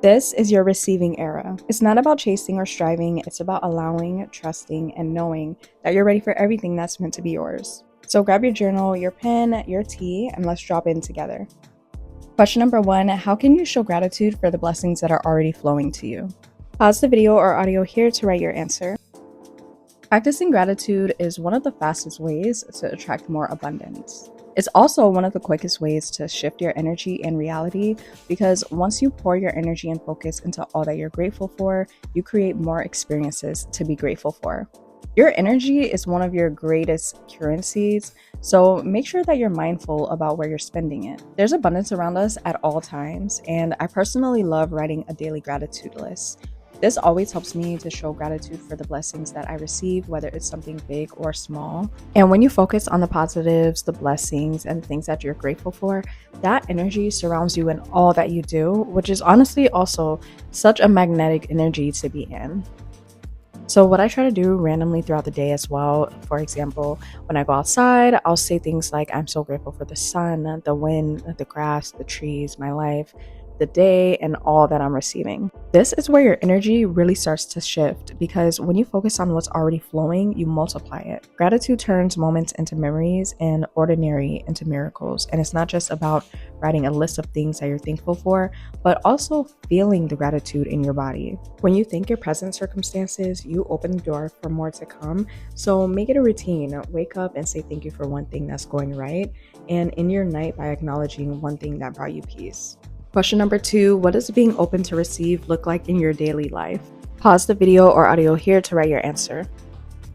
This is your receiving era. It's not about chasing or striving, it's about allowing, trusting, and knowing that you're ready for everything that's meant to be yours. So grab your journal, your pen, your tea, and let's drop in together. Question number 1: how can you show gratitude for the blessings that are already flowing to you? Pause the video or audio here to write your answer. Practicing gratitude is one of the fastest ways to attract more abundance. It's also one of the quickest ways to shift your energy and reality, because once you pour your energy and focus into all that you're grateful for, you create more experiences to be grateful for. Your energy is one of your greatest currencies, so make sure that you're mindful about where you're spending it. There's abundance around us at all times, and I personally love writing a daily gratitude list. This always helps me to show gratitude for the blessings that I receive, whether it's something big or small. And when you focus on the positives, the blessings, and things that you're grateful for, that energy surrounds you in all that you do, which is honestly also such a magnetic energy to be in. So what I try to do randomly throughout the day as well, for example, when I go outside, I'll say things like, I'm so grateful for the sun, the wind, the grass, the trees, my life, the day, and all that I'm receiving. This is where your energy really starts to shift, because when you focus on what's already flowing, you multiply it. Gratitude turns moments into memories and ordinary into miracles. And it's not just about writing a list of things that you're thankful for, but also feeling the gratitude in your body. When you thank your present circumstances, you open the door for more to come. So make it a routine. Wake up and say thank you for one thing that's going right, and end your night by acknowledging one thing that brought you peace. Question number 2: what does being open to receive look like in your daily life? Pause the video or audio here to write your answer.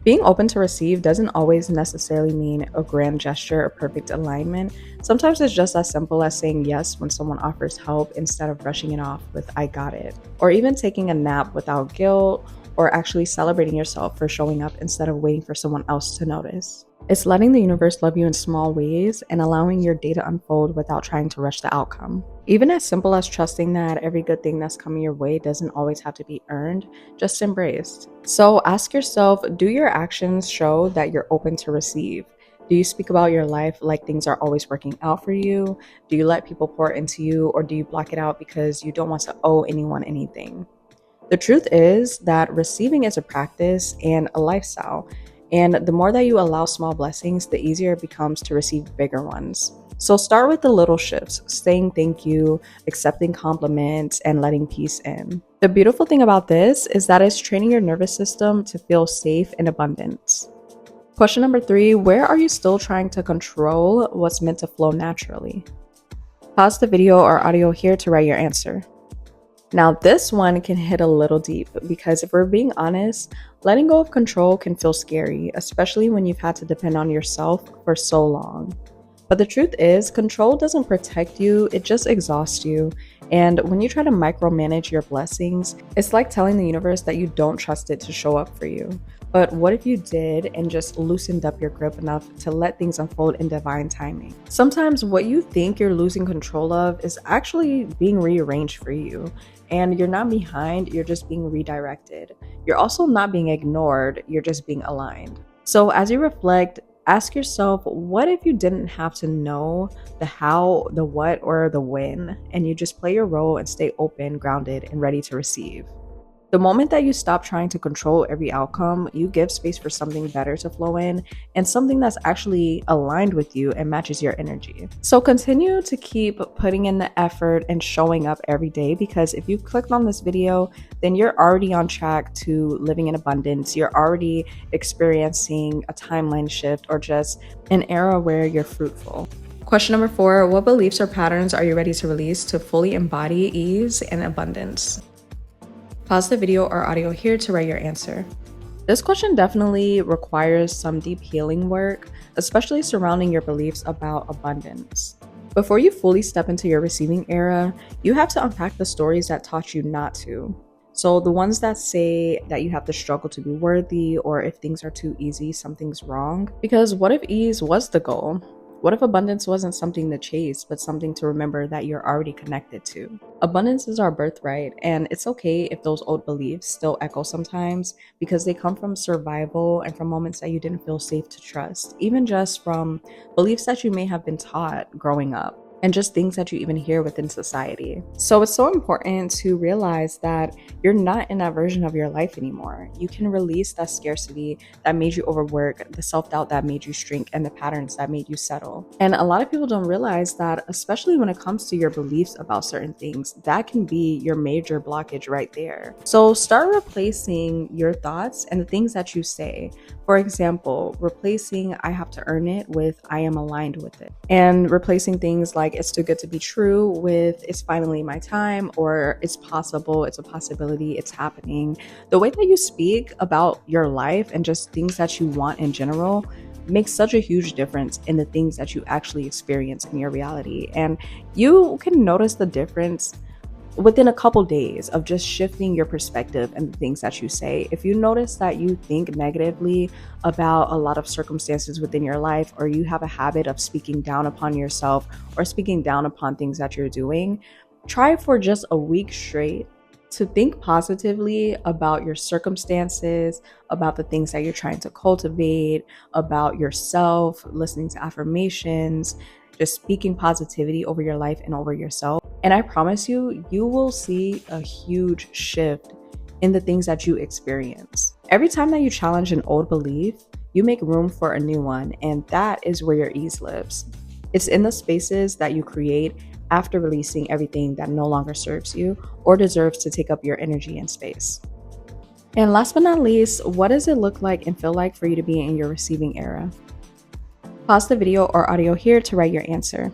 Being open to receive doesn't always necessarily mean a grand gesture or perfect alignment. Sometimes it's just as simple as saying yes when someone offers help instead of brushing it off with "I got it," or even taking a nap without guilt, or actually celebrating yourself for showing up instead of waiting for someone else to notice. It's letting the universe love you in small ways and allowing your day to unfold without trying to rush the outcome. Even as simple as trusting that every good thing that's coming your way doesn't always have to be earned, just embraced. So ask yourself, do your actions show that you're open to receive? Do you speak about your life like things are always working out for you? Do you let people pour into you, or do you block it out because you don't want to owe anyone anything? The truth is that receiving is a practice and a lifestyle. And the more that you allow small blessings, the easier it becomes to receive bigger ones. So start with the little shifts: saying thank you, accepting compliments, and letting peace in. The beautiful thing about this is that it's training your nervous system to feel safe in abundance. Question number 3: where are you still trying to control what's meant to flow naturally? Pause the video or audio here to write your answer. Now, this one can hit a little deep, because if we're being honest, letting go of control can feel scary, especially when you've had to depend on yourself for so long. But the truth is, control doesn't protect you, it just exhausts you. And when you try to micromanage your blessings, it's like telling the universe that you don't trust it to show up for you. But what if you did and just loosened up your grip enough to let things unfold in divine timing? Sometimes what you think you're losing control of is actually being rearranged for you. And you're not behind, you're just being redirected. You're also not being ignored, you're just being aligned. So as you reflect, ask yourself, what if you didn't have to know the how, the what, or the when, and you just play your role and stay open, grounded, and ready to receive? The moment that you stop trying to control every outcome, you give space for something better to flow in, and something that's actually aligned with you and matches your energy. So continue to keep putting in the effort and showing up every day, because if you clicked on this video, then you're already on track to living in abundance. You're already experiencing a timeline shift, or just an era where you're fruitful. Question number 4: what beliefs or patterns are you ready to release to fully embody ease and abundance? Pause the video or audio here to write your answer. This question definitely requires some deep healing work, especially surrounding your beliefs about abundance. Before you fully step into your receiving era, you have to unpack the stories that taught you not to. So the ones that say that you have to struggle to be worthy, or if things are too easy, something's wrong. Because what if ease was the goal? What if abundance wasn't something to chase, but something to remember that you're already connected to? Abundance is our birthright, and it's okay if those old beliefs still echo sometimes, because they come from survival and from moments that you didn't feel safe to trust, even just from beliefs that you may have been taught growing up. and just things that you even hear within society. So it's so important to realize that you're not in that version of your life anymore. You can release that scarcity that made you overwork, the self-doubt that made you shrink, and the patterns that made you settle. And a lot of people don't realize that, especially when it comes to your beliefs about certain things, that can be your major blockage right there. So start replacing your thoughts and the things that you say. For example, replacing "I have to earn it" with "I am aligned with it." And replacing things like "it's too good to be true" with "it's finally my time," or "it's possible," "it's a possibility," "it's happening." The way that you speak about your life and just things that you want in general makes such a huge difference in the things that you actually experience in your reality. And you can notice the difference within a couple days of just shifting your perspective and the things that you say. If you notice that you think negatively about a lot of circumstances within your life, or you have a habit of speaking down upon yourself or speaking down upon things that you're doing, try for just a week straight to think positively about your circumstances, about the things that you're trying to cultivate, about yourself, listening to affirmations, just speaking positivity over your life and over yourself. And I promise you, you will see a huge shift in the things that you experience. Every time that you challenge an old belief, you make room for a new one, and that is where your ease lives. It's in the spaces that you create after releasing everything that no longer serves you or deserves to take up your energy and space. And last but not least, what does it look like and feel like for you to be in your receiving era? Pause the video or audio here to write your answer.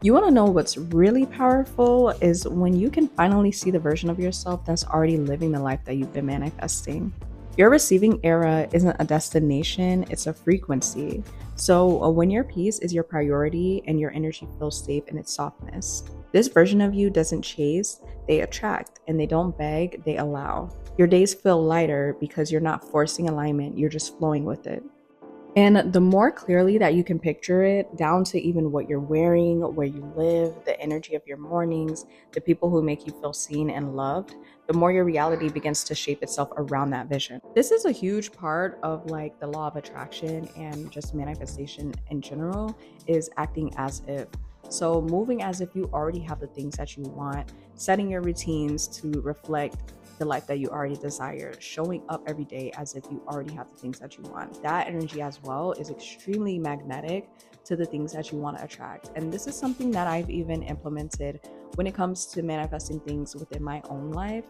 You want to know what's really powerful is when you can finally see the version of yourself that's already living the life that you've been manifesting. Your receiving era isn't a destination, it's a frequency. So when your peace is your priority and your energy feels safe in its softness, this version of you doesn't chase, they attract, and they don't beg, they allow. Your days feel lighter because you're not forcing alignment, you're just flowing with it. And the more clearly that you can picture it, down to even what you're wearing, where you live, the energy of your mornings, the people who make you feel seen and loved, the more your reality begins to shape itself around that vision. This is a huge part of like the law of attraction and just manifestation in general, is acting as if. So moving as if you already have the things that you want, setting your routines to reflect the life that you already desire, showing up every day as if you already have the things that you want. That energy as well is extremely magnetic to the things that you want to attract. And this is something that I've even implemented when it comes to manifesting things within my own life,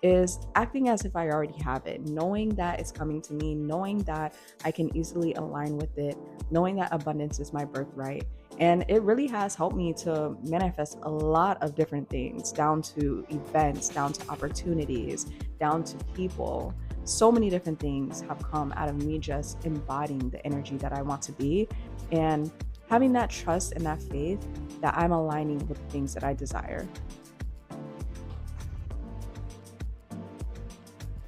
is acting as if I already have it, knowing that it's coming to me, knowing that I can easily align with it, knowing that abundance is my birthright. And it really has helped me to manifest a lot of different things, down to events, down to opportunities, down to people. So many different things have come out of me just embodying the energy that I want to be and having that trust and that faith that I'm aligning with the things that I desire.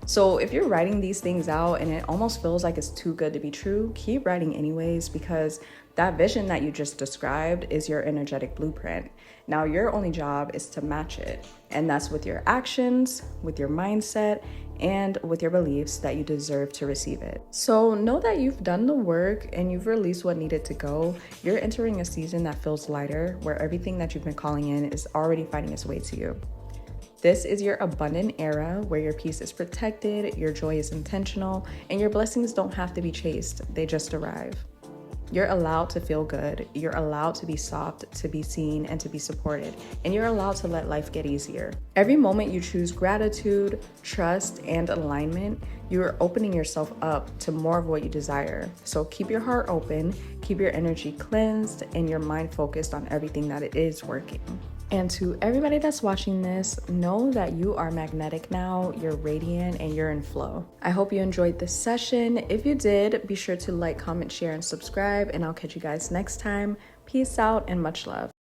So if you're writing these things out and it almost feels like it's too good to be true, keep writing anyways, because that vision that you just described is your energetic blueprint. Now your only job is to match it. And that's with your actions, with your mindset, and with your beliefs that you deserve to receive it. So know that you've done the work and you've released what needed to go. You're entering a season that feels lighter, where everything that you've been calling in is already finding its way to you. This is your abundant era where your peace is protected, your joy is intentional, and your blessings don't have to be chased, they just arrive. You're allowed to feel good, you're allowed to be soft, to be seen, and to be supported, and you're allowed to let life get easier. Every moment you choose gratitude, trust, and alignment, you are opening yourself up to more of what you desire. So keep your heart open, keep your energy cleansed, and your mind focused on everything that it is working. And to everybody that's watching this, know that you are magnetic now, you're radiant, and you're in flow. I hope you enjoyed this session. If you did, be sure to like, comment, share, and subscribe, and I'll catch you guys next time. Peace out and much love.